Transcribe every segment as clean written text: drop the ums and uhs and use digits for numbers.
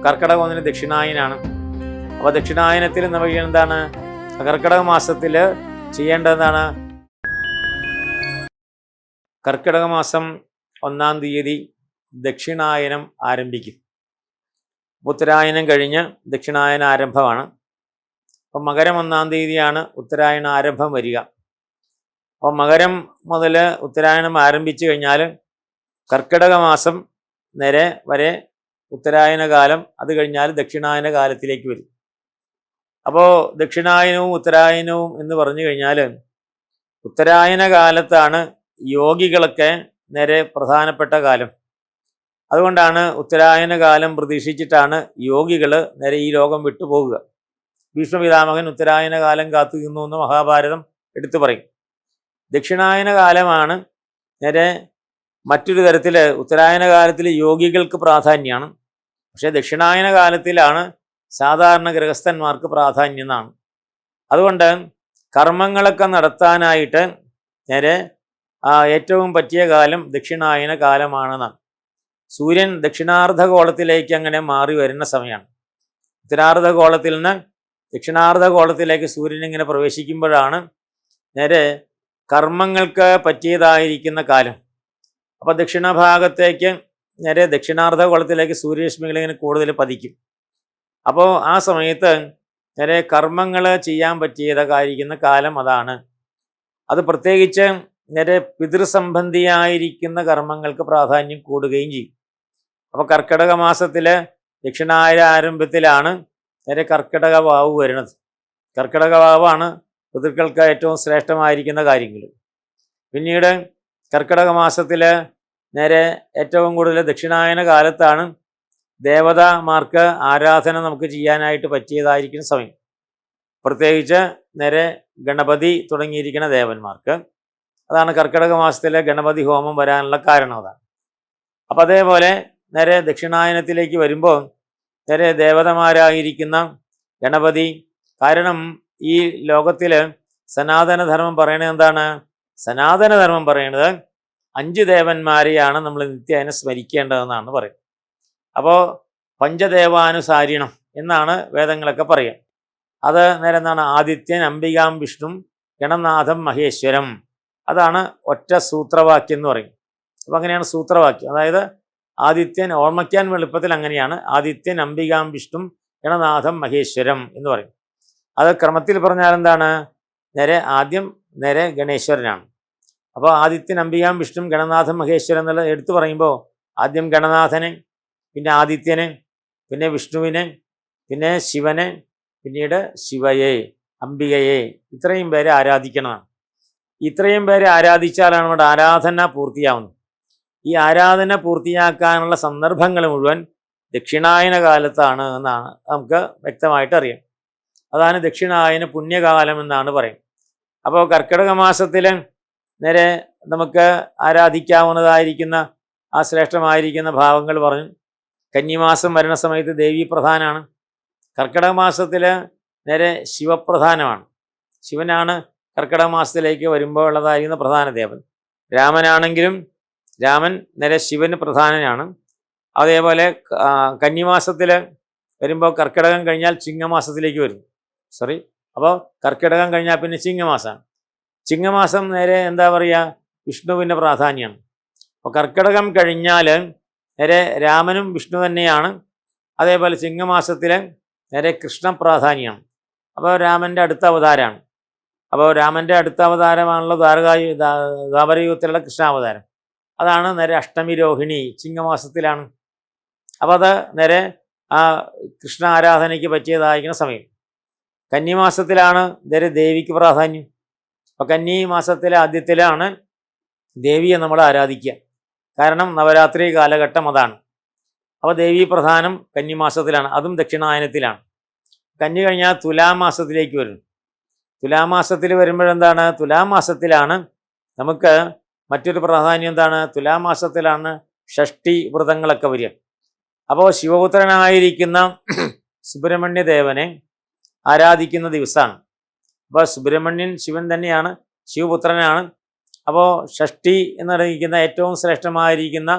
കർക്കിടക 1 ദക്ഷിണായനാണ്. അപ്പോൾ ദക്ഷിണായനത്തിൽ നമുക്ക് എന്താണ് കർക്കിടക മാസത്തിൽ ചെയ്യേണ്ടതാണ്? കർക്കിടക മാസം 1-ാം തീയതി ദക്ഷിണായനം ആരംഭിക്കും. ഉത്തരായനം കഴിഞ്ഞ് ദക്ഷിണായന ആരംഭമാണ്. അപ്പം മകരം 1-ാം തീയതിയാണ് ഉത്തരായണ ആരംഭം വരിക. അപ്പോൾ മകരം മുതൽ ഉത്തരായണം ആരംഭിച്ചു കഴിഞ്ഞാൽ കർക്കിടക മാസം വരെ ഉത്തരായന കാലം, അത് കഴിഞ്ഞാൽ ദക്ഷിണായന കാലത്തിലേക്ക് വരും. അപ്പോൾ ദക്ഷിണായനവും ഉത്തരായനവും എന്ന് പറഞ്ഞു കഴിഞ്ഞാൽ ഉത്തരായന കാലത്താണ് യോഗികളൊക്കെ പ്രധാനപ്പെട്ട കാലം. അതുകൊണ്ടാണ് ഉത്തരായന കാലം പ്രതീക്ഷിച്ചിട്ടാണ് യോഗികൾ ഈ ലോകം വിട്ടുപോകുക. ഭീഷ്മപിതാമഹൻ ഉത്തരായന കാലം കാത്തുനിന്നു എന്ന് മഹാഭാരതം എടുത്തു പറയും. ദക്ഷിണായന കാലമാണ് മറ്റൊരു തരത്തിൽ. ഉത്തരായന കാലത്തിൽ യോഗികൾക്ക് പ്രാധാന്യമാണ്, പക്ഷേ ദക്ഷിണായന കാലത്തിലാണ് സാധാരണ ഗൃഹസ്ഥന്മാർക്ക് പ്രാധാന്യം എന്നാണ്. അതുകൊണ്ട് കർമ്മങ്ങളൊക്കെ നടത്താനായിട്ട് ഏറ്റവും പറ്റിയ കാലം ദക്ഷിണായന കാലമാണെന്നാണ്. സൂര്യൻ ദക്ഷിണാർദ്ധഗോളത്തിലേക്ക് അങ്ങനെ മാറി വരുന്ന സമയമാണ്. ഉത്തരാർദ്ധഗോളത്തിൽ നിന്ന് ദക്ഷിണാർദ്ധഗോളത്തിലേക്ക് സൂര്യൻ ഇങ്ങനെ പ്രവേശിക്കുമ്പോഴാണ് കർമ്മങ്ങൾക്ക് പറ്റിയതായിരിക്കുന്ന കാലം. അപ്പോൾ ദക്ഷിണഭാഗത്തേക്ക് ദക്ഷിണാർദ്ധഗോളത്തിലേക്ക് സൂര്യരശ്മികൾ ഇങ്ങനെ കൂടുതൽ പതിക്കും. അപ്പോൾ ആ സമയത്ത് കർമ്മങ്ങൾ ചെയ്യാൻ പറ്റിയതായിരിക്കുന്ന കാലം അതാണ്. അത് പ്രത്യേകിച്ച് പിതൃസംബന്ധിയായിരിക്കുന്ന കർമ്മങ്ങൾക്ക് പ്രാധാന്യം കൂടുകയും ചെയ്യും. അപ്പോൾ കർക്കിടക മാസത്തിൽ ദക്ഷിണായന ആരംഭത്തിലാണ് കർക്കിടക വാവ് വരുന്നത്. കർക്കിടക വാവാണ് പിതൃക്കൾക്ക് ഏറ്റവും ശ്രേഷ്ഠമായിരിക്കുന്ന കാര്യങ്ങൾ. പിന്നീട് കർക്കിടക മാസത്തിൽ ഏറ്റവും കൂടുതൽ ദക്ഷിണായന കാലത്താണ് ദേവതാമാർക്ക് ആരാധന നമുക്ക് ചെയ്യാനായിട്ട് പറ്റിയതായിരിക്കുന്ന സമയം. പ്രത്യേകിച്ച് ഗണപതി തുടങ്ങിയിരിക്കുന്ന ദേവന്മാർക്ക്. അതാണ് കർക്കിടക മാസത്തിലെ ഗണപതി ഹോമം വരാനുള്ള കാരണം അതാണ്. അപ്പം അതേപോലെ ദക്ഷിണായനത്തിലേക്ക് വരുമ്പോൾ ദേവതമാരായിരിക്കുന്ന ഗണപതി, കാരണം ഈ ലോകത്തിൽ സനാതനധർമ്മം പറയണത് എന്താണ്? സനാതനധർമ്മം പറയണത് 5 ദേവന്മാരെയാണ് നമ്മൾ നിത്യേന സ്മരിക്കേണ്ടതെന്നാണ് പറയുന്നത്. അപ്പോൾ പഞ്ചദേവാനുസാരിണം എന്നാണ് വേദങ്ങളൊക്കെ പറയുക. അത് എന്താണ്? ആദിത്യൻ, അംബികാം, വിഷ്ണു, ഗണനാഥം, മഹേശ്വരം. അതാണ് ഒറ്റ സൂത്രവാക്യം എന്ന് പറയും. അപ്പം അങ്ങനെയാണ് സൂത്രവാക്യം. അതായത് ആദിത്യൻ, ഓർമ്മിക്കാൻ എളുപ്പത്തിൽ അങ്ങനെയാണ്: ആദിത്യൻ, അംബികാം, വിഷ്ണു, ഗണനാഥം, മഹേശ്വരം എന്ന് പറയും. അത് ക്രമത്തിൽ പറഞ്ഞാൽ എന്താണ്? ആദ്യം ഗണേശ്വരനാണ്. അപ്പോൾ ആദിത്യൻ, അംബികാം, വിഷ്ണു, ഗണനാഥം, മഹേശ്വരൻ എന്നുള്ളത് എടുത്തു പറയുമ്പോൾ ആദ്യം ഗണനാഥനെ, പിന്നെ ആദിത്യനെ, പിന്നെ വിഷ്ണുവിനെ, പിന്നെ ശിവനെ, പിന്നീട് ശിവയെ, അംബികയെ, ഇത്രയും പേരെ ആരാധിക്കണമാണ്. ഇത്രയും പേരെ ആരാധിച്ചാലാണ് നമ്മുടെ ആരാധന പൂർത്തിയാവുന്നത്. ഈ ആരാധന പൂർത്തിയാക്കാനുള്ള സന്ദർഭങ്ങൾ മുഴുവൻ ദക്ഷിണായന കാലത്താണ് എന്നാണ് നമുക്ക് വ്യക്തമായിട്ട് അറിയാം. അതാണ് ദക്ഷിണായന പുണ്യകാലം എന്നാണ് പറയും. അപ്പോൾ കർക്കിടക മാസത്തിൽ നമുക്ക് ആരാധിക്കാവുന്നതായിരിക്കുന്ന ആ ശ്രേഷ്ഠമായിരിക്കുന്ന ഭാവങ്ങൾ പറഞ്ഞു. കന്നിമാസം വരുന്ന സമയത്ത് ദേവീ പ്രധാനമാണ്. കർക്കിടക മാസത്തിൽ ശിവപ്രധാനമാണ്. ശിവനാണ് കർക്കിടക മാസത്തിലേക്ക് വരുമ്പോൾ ഉള്ളതായിരിക്കുന്ന പ്രധാന ദേവൻ. രാമനാണെങ്കിലും രാമൻ ശിവന് പ്രധാനനാണ്. അതേപോലെ കന്നിമാസത്തിൽ വരുമ്പോൾ കർക്കിടകം കഴിഞ്ഞാൽ ചിങ്ങമാസത്തിലേക്ക് വരും. അപ്പോൾ കർക്കിടകം കഴിഞ്ഞാൽ പിന്നെ ചിങ്ങമാസമാണ്. ചിങ്ങമാസം എന്താ പറയുക? വിഷ്ണുവിൻ്റെ പ്രാധാന്യമാണ്. അപ്പോൾ കർക്കിടകം കഴിഞ്ഞാൽ രാമനും വിഷ്ണു തന്നെയാണ്. അതേപോലെ ചിങ്ങമാസത്തിൽ കൃഷ്ണപ്രാധാന്യമാണ്. അപ്പോൾ രാമൻ്റെ അടുത്ത അവതാരമാണ്. അപ്പോൾ രാമൻ്റെ അടുത്ത അവതാരമാണല്ലോ ദ്വാപരയുഗത്തിലുള്ള കൃഷ്ണാവതാരം. അതാണ് അഷ്ടമി രോഹിണി ചിങ്ങമാസത്തിലാണ്. അപ്പോൾ അത് ആ കൃഷ്ണ ആരാധനയ്ക്ക് പറ്റിയതായിരിക്കുന്ന സമയം. കന്നിമാസത്തിലാണ് ദേവിക്ക് പ്രാധാന്യം. അപ്പോൾ കന്നി മാസത്തിലെ ആദ്യത്തിലാണ് ദേവിയെ നമ്മൾ ആരാധിക്കുക. കാരണം നവരാത്രി കാലഘട്ടം അതാണ്. അപ്പോൾ ദേവീ പ്രധാനം കന്നിമാസത്തിലാണ്, അതും ദക്ഷിണായനത്തിലാണ്. കന്നി കഴിഞ്ഞാൽ തുലാമാസത്തിലേക്ക് വരും. തുലാമാസത്തിൽ വരുമ്പോഴെന്താണ്? തുലാമാസത്തിലാണ് നമുക്ക് മറ്റൊരു പ്രാധാന്യം എന്താണ്? തുലാമാസത്തിലാണ് ഷഷ്ഠി വ്രതങ്ങളൊക്കെ വരിക. അപ്പോൾ ശിവപുത്രനായിരിക്കുന്ന സുബ്രഹ്മണ്യദേവനെ ആരാധിക്കുന്ന ദിവസമാണ്. അപ്പോൾ സുബ്രഹ്മണ്യൻ ശിവൻ തന്നെയാണ്, ശിവപുത്രനാണ്. അപ്പോൾ ഷഷ്ഠി എന്ന് പറയുന്ന ഏറ്റവും ശ്രേഷ്ഠമായിരിക്കുന്ന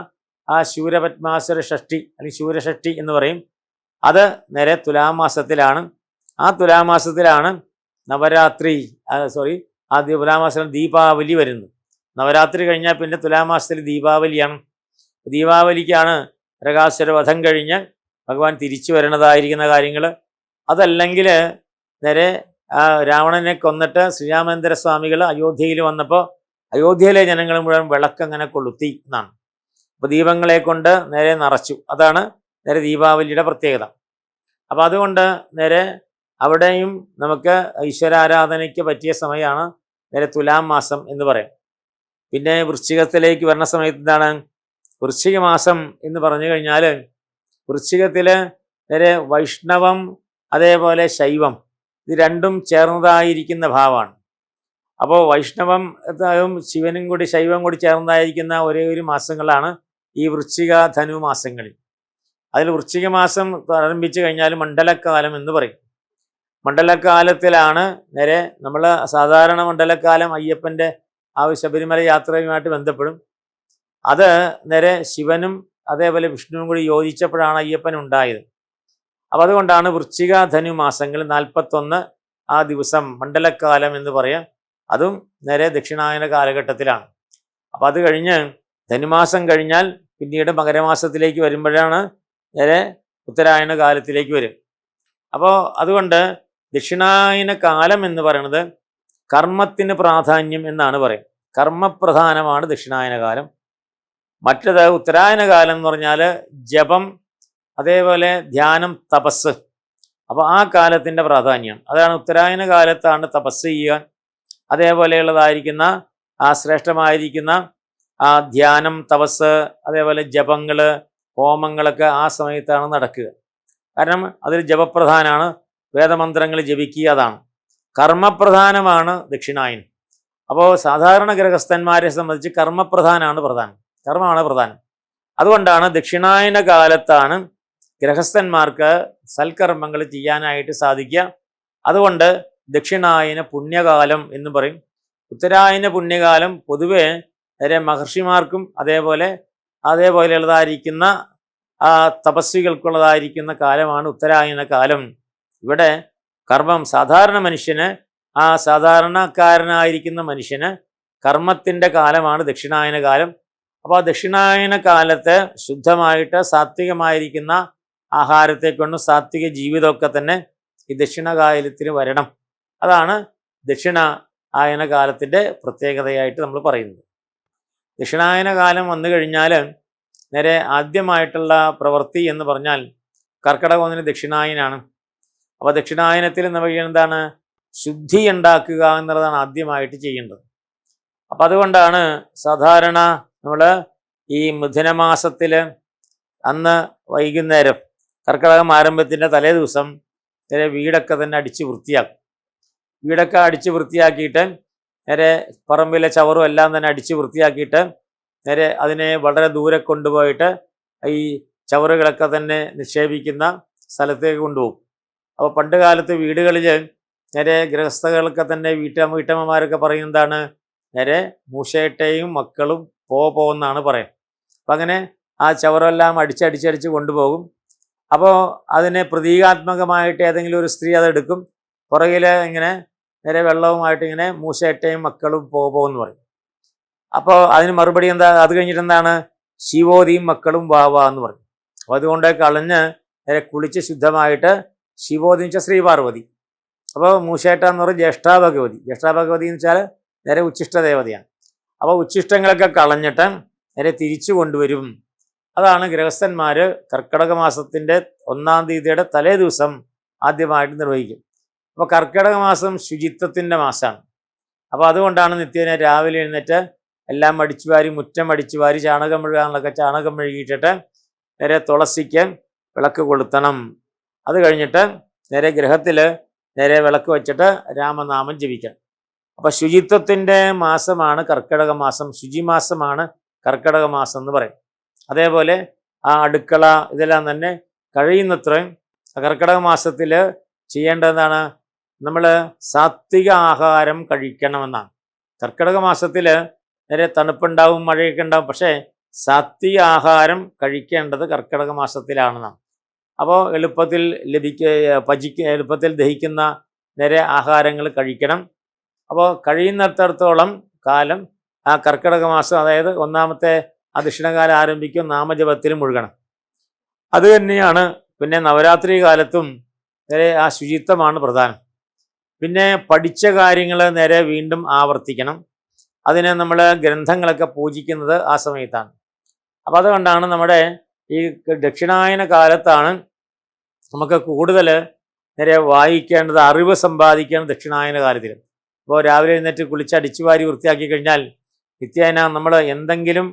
ആ ശൂരപത്മാസുര ഷഷ്ഠി അല്ലെങ്കിൽ ശൂരഷഷ്ഠി എന്ന് പറയും. അത് നേരെ തുലാമാസത്തിലാണ്. ആ തുലാമാസത്തിലാണ് നവരാത്രി ആ തുലാമാസത്തിൽ ദീപാവലി വരുന്നത്. നവരാത്രി കഴിഞ്ഞാൽ പിന്നെ തുലാമാസത്തിൽ ദീപാവലിയാണ്. ദീപാവലിക്കാണ് നരകാസുര വധം കഴിഞ്ഞ് ഭഗവാൻ തിരിച്ചു വരണതായിരിക്കുന്ന കാര്യങ്ങൾ. അതല്ലെങ്കിൽ നേരെ രാവണനെ കൊന്നിട്ട് ശ്രീരാമേന്ദ്ര സ്വാമികൾ അയോധ്യയിൽ വന്നപ്പോൾ അയോധ്യയിലെ ജനങ്ങൾ മുഴുവൻ വിളക്കങ്ങനെ കൊളുത്തി എന്നാണ്. അപ്പോൾ ദീപങ്ങളെ കൊണ്ട് നേരെ നിറച്ചു. അതാണ് നേരെ ദീപാവലിയുടെ പ്രത്യേകത. അപ്പോൾ അതുകൊണ്ട് നേരെ അവിടെയും നമുക്ക് ഈശ്വരാരാധനയ്ക്ക് പറ്റിയ സമയമാണ് നേരെ തുലാം മാസം എന്ന് പറയും. പിന്നെ വൃശ്ചികത്തിലേക്ക് വരുന്ന സമയത്ത് എന്താണ് വൃശ്ചിക മാസം എന്ന് പറഞ്ഞു കഴിഞ്ഞാൽ വൃശ്ചികത്തിൽ നേരെ വൈഷ്ണവം അതേപോലെ ശൈവം ഇത് രണ്ടും ചേർന്നതായിരിക്കുന്ന ഭാവമാണ്. അപ്പോൾ വൈഷ്ണവം ശിവനും കൂടി ശൈവം കൂടി ചേർന്നതായിരിക്കുന്ന ഒരേ ഒരു മാസങ്ങളാണ് ഈ വൃശ്ചിക ധനു മാസങ്ങളിൽ. അതിൽ വൃശ്ചിക മാസം ആരംഭിച്ചു കഴിഞ്ഞാൽ മണ്ഡലക്കാലം എന്ന് പറയും. മണ്ഡലക്കാലത്തിലാണ് നേരെ നമ്മൾ സാധാരണ മണ്ഡലക്കാലം അയ്യപ്പൻ്റെ ശബരിമല യാത്രയുമായിട്ട് ബന്ധപ്പെടും. അത് നേരെ ശിവനും അതേപോലെ വിഷ്ണുവും കൂടി യോജിച്ചപ്പോഴാണ് അയ്യപ്പൻ ഉണ്ടായത്. അപ്പം അതുകൊണ്ടാണ് വൃശ്ചിക ധനു മാസങ്ങൾ 41 ആ ദിവസം മണ്ഡലക്കാലം എന്ന് പറയാം. അതും നേരെ ദക്ഷിണായന കാലഘട്ടത്തിലാണ്. അപ്പം അത് കഴിഞ്ഞ് ധനുമാസം കഴിഞ്ഞാൽ പിന്നീട് മകരമാസത്തിലേക്ക് വരുമ്പോഴാണ് നേരെ ഉത്തരായന കാലത്തിലേക്ക് വരും. അപ്പോൾ അതുകൊണ്ട് ദക്ഷിണായന കാലം എന്ന് പറയുന്നത് കർമ്മത്തിന് പ്രാധാന്യം എന്നാണ് പറയും. കർമ്മപ്രധാനമാണ് ദക്ഷിണായന കാലം. മറ്റത് ഉത്തരായന കാലം എന്ന് പറഞ്ഞാൽ ജപം അതേപോലെ ധ്യാനം തപസ്. അപ്പോൾ ആ കാലത്തിൻ്റെ പ്രാധാന്യം അതാണ്. ഉത്തരായന കാലത്താണ് തപസ് ചെയ്യുക, അതേപോലെയുള്ളതായിരിക്കുന്ന ആ ശ്രേഷ്ഠമായിരിക്കുന്ന ആ ധ്യാനം തപസ് അതേപോലെ ജപങ്ങൾ ഹോമങ്ങളൊക്കെ ആ സമയത്താണ് നടക്കുക. കാരണം അതിൽ ജപപ്രധാനമാണ്, വേദമന്ത്രങ്ങൾ ജപിക്കുക, അതാണ് കർമ്മപ്രധാനമാണ് ദക്ഷിണായനം. അപ്പോൾ സാധാരണ ഗൃഹസ്ഥന്മാരെ സംബന്ധിച്ച് കർമ്മപ്രധാനമാണ് പ്രധാനം, കർമ്മമാണ് പ്രധാനം. അതുകൊണ്ടാണ് ദക്ഷിണായന കാലത്താണ് ഗൃഹസ്ഥന്മാർക്ക് സൽക്കർമ്മങ്ങൾ ചെയ്യാനായിട്ട് സാധിക്കുക. അതുകൊണ്ട് ദക്ഷിണായന പുണ്യകാലം എന്ന് പറയും. ഉത്തരായന പുണ്യകാലം പൊതുവെ നേരെ മഹർഷിമാർക്കും അതേപോലെയുള്ളതായിരിക്കുന്ന തപസ്വികൾക്കുള്ളതായിരിക്കുന്ന കാലമാണ് ഉത്തരായന കാലം. ഇവിടെ കർമ്മം സാധാരണ മനുഷ്യന് സാധാരണക്കാരനായിരിക്കുന്ന മനുഷ്യന് കർമ്മത്തിൻ്റെ കാലമാണ് ദക്ഷിണായന കാലം. അപ്പോൾ ദക്ഷിണായന കാലത്ത് ശുദ്ധമായിട്ട് സാത്വികമായിരിക്കുന്ന ആഹാരത്തെ കൊണ്ടും സാത്വിക ജീവിതമൊക്കെ തന്നെ ഈ ദക്ഷിണകാലത്തിന് വരണം. അതാണ് ദക്ഷിണായന കാലത്തിൻ്റെ പ്രത്യേകതയായിട്ട് നമ്മൾ പറയുന്നത്. ദക്ഷിണായന കാലം വന്നു കഴിഞ്ഞാൽ നേരെ ആദ്യമായിട്ടുള്ള പ്രവൃത്തി എന്ന് പറഞ്ഞാൽ കർക്കിടക 1 ദക്ഷിണായനാണ്. അപ്പോൾ ദക്ഷിണായനത്തിൽ നമ്മൾ എന്താണ് ശുദ്ധി ഉണ്ടാക്കുക എന്നുള്ളതാണ് ആദ്യമായിട്ട് ചെയ്യേണ്ടത്. അപ്പം അതുകൊണ്ടാണ് സാധാരണ നമ്മൾ ഈ മിഥുനമാസത്തിൽ അന്ന് വൈകുന്നേരം കർക്കിടകം ആരംഭത്തിൻ്റെ തലേ ദിവസം നേരെ വീടൊക്കെ തന്നെ അടിച്ച് വൃത്തിയാക്കും. വീടൊക്കെ അടിച്ച് വൃത്തിയാക്കിയിട്ട് നേരെ പറമ്പിലെ ചവറും എല്ലാം തന്നെ അടിച്ച് വൃത്തിയാക്കിയിട്ട് നേരെ അതിനെ വളരെ ദൂരെ കൊണ്ടുപോയിട്ട് ഈ ചവറുകളൊക്കെ തന്നെ നിക്ഷേപിക്കുന്ന സ്ഥലത്തേക്ക് കൊണ്ടുപോകും. അപ്പോൾ പണ്ട് കാലത്ത് വീടുകളിൽ നേരെ ഗൃഹസ്ഥകളൊക്കെ തന്നെ വീട്ടമ്മമാരൊക്കെ പറയുന്നതാണ് നേരെ മൂശേട്ടയും മക്കളും പോകുന്നാണ് പറയാം. അപ്പം അങ്ങനെ ആ ചവറെല്ലാം അടിച്ചടിച്ചടിച്ച് കൊണ്ടുപോകും. അപ്പോൾ അതിനെ പ്രതീകാത്മകമായിട്ട് ഏതെങ്കിലും ഒരു സ്ത്രീ അതെടുക്കും, പുറകിൽ ഇങ്ങനെ നേരെ വെള്ളവുമായിട്ട് ഇങ്ങനെ മൂശേട്ടയും മക്കളും പോകുമെന്ന് പറയും. അപ്പോൾ അതിന് മറുപടി എന്താ? അത് കഴിഞ്ഞിട്ട് എന്താണ് ശിവോതിയും മക്കളും വാവ എന്ന് പറയും. അപ്പോൾ അതുകൊണ്ട് കളഞ്ഞ് നേരെ കുളിച്ച് ശുദ്ധമായിട്ട് ശിവോതി വെച്ചാൽ ശ്രീ പാർവതി. അപ്പോൾ മൂശേട്ട എന്ന് പറയും ജ്യേഷ്ഠാഭഗവതി. ജ്യേഷ്ഠാഭഗവതി എന്ന് വെച്ചാൽ നേരെ ഉച്ഛിഷ്ട ദേവതയാണ്. അപ്പോൾ ഉച്ഛിഷ്ടങ്ങളൊക്കെ കളഞ്ഞിട്ട് നേരെ തിരിച്ചു കൊണ്ടുവരും. അതാണ് ഗൃഹസ്ഥന്മാർ കർക്കിടക മാസത്തിൻ്റെ 1-ാം തീയതിയുടെ തലേ ദിവസം ആദ്യമായിട്ട് നിർവഹിക്കും. അപ്പോൾ കർക്കിടക മാസം ശുചിത്വത്തിൻ്റെ മാസമാണ്. അപ്പോൾ അതുകൊണ്ടാണ് നിത്യേന രാവിലെ എഴുന്നേറ്റ് എല്ലാം അടിച്ചു വാരി, മുറ്റം അടിച്ചു വാരി, ചാണകം മെഴുകാനുള്ളതൊക്കെ ചാണകം മെഴുകിയിട്ടിട്ട് നേരെ തുളസിക്ക് വിളക്ക് കൊളുത്തണം. അത് കഴിഞ്ഞിട്ട് നേരെ ഗൃഹത്തിൽ നേരെ വിളക്ക് വെച്ചിട്ട് രാമനാമം ജപിക്കണം. അപ്പോൾ ശുചിത്വത്തിൻ്റെ മാസമാണ് കർക്കിടക മാസം, ശുചിമാസമാണ് കർക്കിടക മാസം എന്ന് പറയും. അതേപോലെ ആ അടുക്കള ഇതെല്ലാം തന്നെ കഴിയുന്നത്രയും കർക്കിടക മാസത്തിൽ ചെയ്യേണ്ടതാണ്, നമ്മൾ സാത്വിക ആഹാരം കഴിക്കണമെന്നാണ്. കർക്കിടക മാസത്തിൽ നേരെ തണുപ്പുണ്ടാവും, മഴയൊക്കെ ഉണ്ടാവും, പക്ഷേ സാത്വിക ആഹാരം കഴിക്കേണ്ടത് കർക്കിടക മാസത്തിലാണെന്നാണ്. അപ്പോൾ എളുപ്പത്തിൽ എളുപ്പത്തിൽ ദഹിക്കുന്ന നേരെ ആഹാരങ്ങൾ കഴിക്കണം. അപ്പോൾ കഴിയുന്നിടത്തോളം കാലം ആ കർക്കിടക മാസം, അതായത് ഒന്നാമത്തെ ആ ദക്ഷിണകാലം ആരംഭിക്കും, നാമജപത്തിൽ മുഴുകണം. അത് തന്നെയാണ് പിന്നെ നവരാത്രി കാലത്തും നേരെ ആ ശുചിത്വമാണ് പ്രധാനം. പിന്നെ പഠിച്ച കാര്യങ്ങൾ നേരെ വീണ്ടും ആവർത്തിക്കണം. അതിന് നമ്മൾ ഗ്രന്ഥങ്ങളൊക്കെ പൂജിക്കുന്നത് ആ സമയത്താണ്. അപ്പോൾ അതുകൊണ്ടാണ് നമ്മുടെ ഈ ദക്ഷിണായന കാലത്താണ് നമുക്ക് കൂടുതൽ നേരെ വായിക്കേണ്ടത്, അറിവ് സമ്പാദിക്കേണ്ടത് ദക്ഷിണായന കാലത്തിൽ. അപ്പോൾ രാവിലെ എഴുന്നേറ്റ് കുളിച്ച് അടിച്ചു വാരി വൃത്തിയാക്കി കഴിഞ്ഞാൽ നിത്യേന നമ്മൾ എന്തെങ്കിലും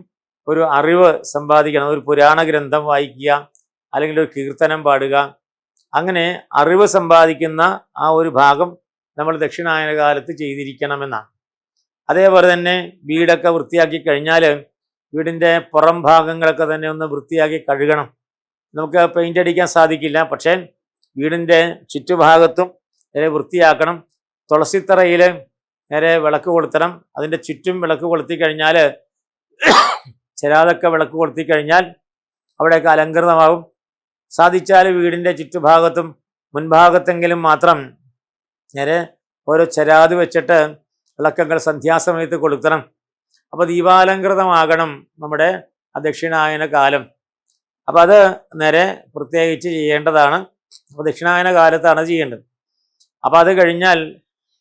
ഒരു അറിവ് സമ്പാദിക്കണം. ഒരു പുരാണ ഗ്രന്ഥം വായിക്കുക, അല്ലെങ്കിൽ ഒരു കീർത്തനം പാടുക, അങ്ങനെ അറിവ് സമ്പാദിക്കുന്ന ആ ഒരു ഭാഗം നമ്മൾ ദക്ഷിണായന കാലത്ത് ചെയ്തിരിക്കണമെന്നാണ്. അതേപോലെ തന്നെ വീടൊക്കെ വൃത്തിയാക്കി കഴിഞ്ഞാൽ വീടിൻ്റെ പുറം ഭാഗങ്ങളൊക്കെ തന്നെ ഒന്ന് വൃത്തിയാക്കി കഴുകണം. നമുക്ക് പെയിൻ്റ് അടിക്കാൻ സാധിക്കില്ല, പക്ഷേ വീടിൻ്റെ ചുറ്റുഭാഗത്തും നേരെ വൃത്തിയാക്കണം. തുളസിത്തറയിൽ നേരെ വിളക്ക് കൊളുത്തണം. അതിൻ്റെ ചുറ്റും വിളക്ക് കൊളുത്തി കഴിഞ്ഞാൽ, ചിരാതൊക്കെ വിളക്ക് കൊളുത്തി കഴിഞ്ഞാൽ അവിടെയൊക്കെ അലങ്കൃതമാകും. സാധിച്ചാൽ വീടിൻ്റെ ചുറ്റുഭാഗത്തും മുൻഭാഗത്തെങ്കിലും മാത്രം നേരെ ഓരോ ചരാത് വെച്ചിട്ട് വിളക്കങ്ങൾ സന്ധ്യാസമയത്ത് കൊളുത്തണം. അപ്പോൾ ദീപാലങ്കൃതമാകണം നമ്മുടെ ദക്ഷിണായന കാലം. അപ്പോൾ അത് നേരെ പ്രത്യേകിച്ച് ചെയ്യേണ്ടതാണ്. അപ്പോൾ ദക്ഷിണായന കാലത്താണ് ചെയ്യേണ്ടത്. അപ്പോൾ അത് കഴിഞ്ഞാൽ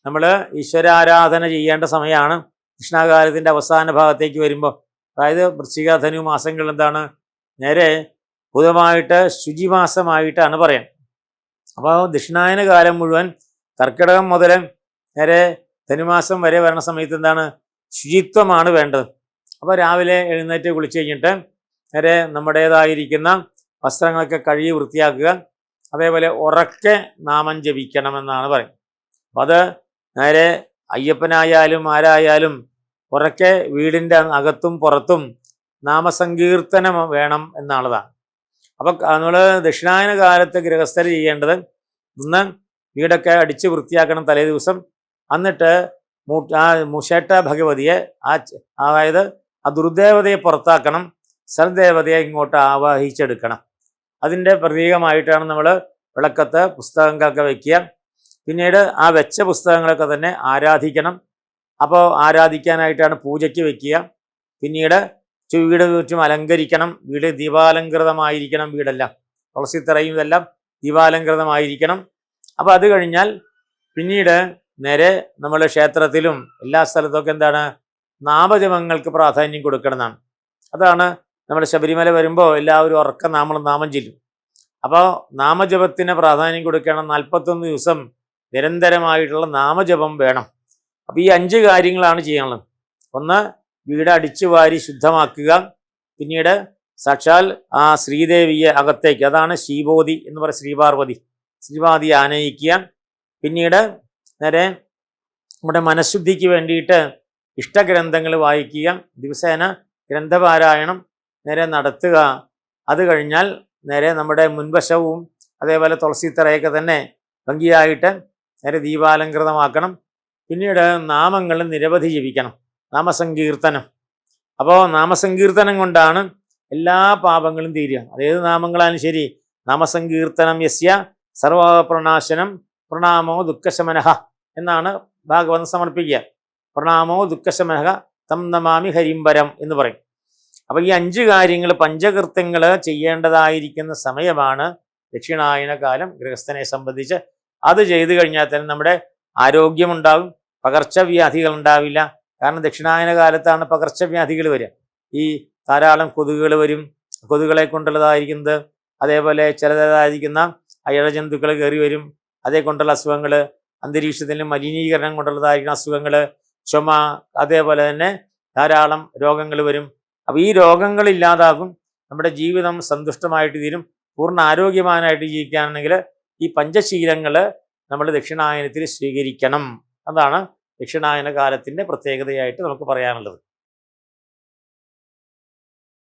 നമ്മൾ ഈശ്വരാരാധന ചെയ്യേണ്ട സമയമാണ് ദക്ഷിണാകാലത്തിൻ്റെ അവസാന ഭാഗത്തേക്ക് വരുമ്പോൾ. അതായത് വൃശ്ചിക ധനു മാസങ്ങൾ എന്താണ്, നേരെ പൊതുവായിട്ട് ശുചിമാസമായിട്ടാണ് പറയാം. അപ്പോൾ ദക്ഷിണായന കാലം മുഴുവൻ കർക്കിടകം മുതൽ നേരെ ധനുമാസം വരെ വരണ സമയത്ത് എന്താണ്, ശുചിത്വമാണ് വേണ്ടത്. അപ്പോൾ രാവിലെ എഴുന്നേറ്റ് കുളിച്ച് കഴിഞ്ഞിട്ട് നേരെ നമ്മുടേതായിരിക്കുന്ന വസ്ത്രങ്ങളൊക്കെ കഴുകി വൃത്തിയാക്കുക. അതേപോലെ ഉറക്കെ നാമം ജപിക്കണമെന്നാണ് പറയുന്നത്. അപ്പം അത് നേരെ അയ്യപ്പനായാലും ആരായാലും ഉറക്കെ വീടിൻ്റെ അകത്തും പുറത്തും നാമസങ്കീർത്തനം വേണം എന്നുള്ളതാണ്. അപ്പം നമ്മൾ ദക്ഷിണായന കാലത്ത് ഗൃഹസ്ഥർ ചെയ്യേണ്ടത്, ഒന്ന് വീടൊക്കെ അടിച്ച് വൃത്തിയാക്കണം തലേ ദിവസം. എന്നിട്ട് മുഷേട്ട ഭഗവതിയെ, അതായത് ആ ദുർദേവതയെ പുറത്താക്കണം, സൽദേവതയെ ഇങ്ങോട്ട് ആവാഹിച്ചെടുക്കണം. അതിൻ്റെ പ്രതീകമായിട്ടാണ് നമ്മൾ വിളക്കത്ത് പുസ്തകങ്ങളൊക്കെ വയ്ക്കുക. പിന്നീട് ആ വെച്ച പുസ്തകങ്ങളൊക്കെ തന്നെ ആരാധിക്കണം. അപ്പോൾ ആരാധിക്കാനായിട്ടാണ് പൂജയ്ക്ക് വയ്ക്കുക. പിന്നീട് വീട് ചുറ്റും അലങ്കരിക്കണം. വീട് ദീപാലങ്കൃതമായിരിക്കണം. വീടെല്ലാം തുളസിത്തറയും ഇതെല്ലാം ദീപാലങ്കൃതമായിരിക്കണം. അപ്പോൾ അത് കഴിഞ്ഞാൽ പിന്നീട് നേരെ നമ്മൾ ക്ഷേത്രത്തിലും എല്ലാ സ്ഥലത്തൊക്കെ എന്താണ്, നാമജപങ്ങൾക്ക് പ്രാധാന്യം കൊടുക്കണമെന്നാണ്. അതാണ് നമ്മൾ ശബരിമല വരുമ്പോൾ എല്ലാവരും ഉറക്കം നാമം ചൊല്ലും. അപ്പോൾ നാമജപത്തിന് പ്രാധാന്യം കൊടുക്കണം. 41 ദിവസം നിരന്തരമായിട്ടുള്ള നാമജപം വേണം. അപ്പോൾ ഈ 5 കാര്യങ്ങളാണ് ചെയ്യാനുള്ളത്. ഒന്ന്, വീട് അടിച്ചു വാരി ശുദ്ധമാക്കുക. പിന്നീട് സാക്ഷാൽ ആ ശ്രീദേവിയെ അകത്തേക്ക്, അതാണ് ശ്രീബോധി എന്ന് പറയുക, ശ്രീപാർവതി ആനയിക്കുക. പിന്നീട് നേരെ നമ്മുടെ മനഃശുദ്ധിക്ക് വേണ്ടിയിട്ട് ഇഷ്ടഗ്രന്ഥങ്ങൾ വായിക്കുക. ദിവസേന ഗ്രന്ഥപാരായണം നേരെ നടത്തുക. അത് കഴിഞ്ഞാൽ നേരെ നമ്മുടെ മുൻവശവും അതേപോലെ തുളസിത്തറയൊക്കെ തന്നെ ഭംഗിയായിട്ട് നേരെ ദീപാലങ്കൃതമാക്കണം. പിന്നീട് നാമങ്ങൾ നിരവധി ജപിക്കണം, നാമസങ്കീർത്തനം. അപ്പോൾ നാമസങ്കീർത്തനം കൊണ്ടാണ് എല്ലാ പാപങ്ങളും തീരുക. അതേത് നാമങ്ങളാലും ശരി, നാമസങ്കീർത്തനം യസ്യ സർവപ്രണാശനം പ്രണാമോ ദുഃഖശമനഃ എന്നാണ് ഭാഗവതം സമർപ്പിക്കുക. പ്രണാമോ ദുഃഖശമനഃ തം നമാമി ഹരിംബരം എന്ന് പറയും. അപ്പോൾ ഈ 5 കാര്യങ്ങൾ, പഞ്ചകൃത്യങ്ങൾ ചെയ്യേണ്ടതായിരിക്കുന്ന സമയമാണ് ദക്ഷിണായന കാലം ഗൃഹസ്ഥനെ സംബന്ധിച്ച്. അത് ചെയ്തു കഴിഞ്ഞാൽ തന്നെ നമ്മുടെ ആരോഗ്യമുണ്ടാകും, പകർച്ചവ്യാധികൾ ഉണ്ടാവില്ല. കാരണം ദക്ഷിണായന കാലത്താണ് പകർച്ചവ്യാധികൾ വരിക. ഈ ധാരാളം കൊതുകുകൾ വരും, കൊതുകുകളെ കൊണ്ടുള്ളതായിരിക്കുന്നത്. അതേപോലെ ചിലതായിരിക്കുന്ന അയഴജന്തുക്കൾ കയറി വരും, അതേ കൊണ്ടുള്ള അസുഖങ്ങൾ, അന്തരീക്ഷത്തിലും മലിനീകരണം കൊണ്ടുള്ളതായിരിക്കുന്ന അസുഖങ്ങൾ, ചുമ, അതേപോലെ തന്നെ ധാരാളം രോഗങ്ങൾ വരും. അപ്പോൾ ഈ രോഗങ്ങൾ ഇല്ലാതാകും, നമ്മുടെ ജീവിതം സന്തുഷ്ടമായിട്ട് തീരും. പൂർണ്ണ ആരോഗ്യവാനായിട്ട് ജീവിക്കുകയാണെങ്കിൽ ഈ പഞ്ചശീലങ്ങൾ നമ്മൾ ദക്ഷിണായനത്തിൽ സ്വീകരിക്കണം. അതാണ് ദക്ഷിണായന കാലത്തിൻ്റെ പ്രത്യേകതയായിട്ട് നമുക്ക് പറയാനുള്ളത്.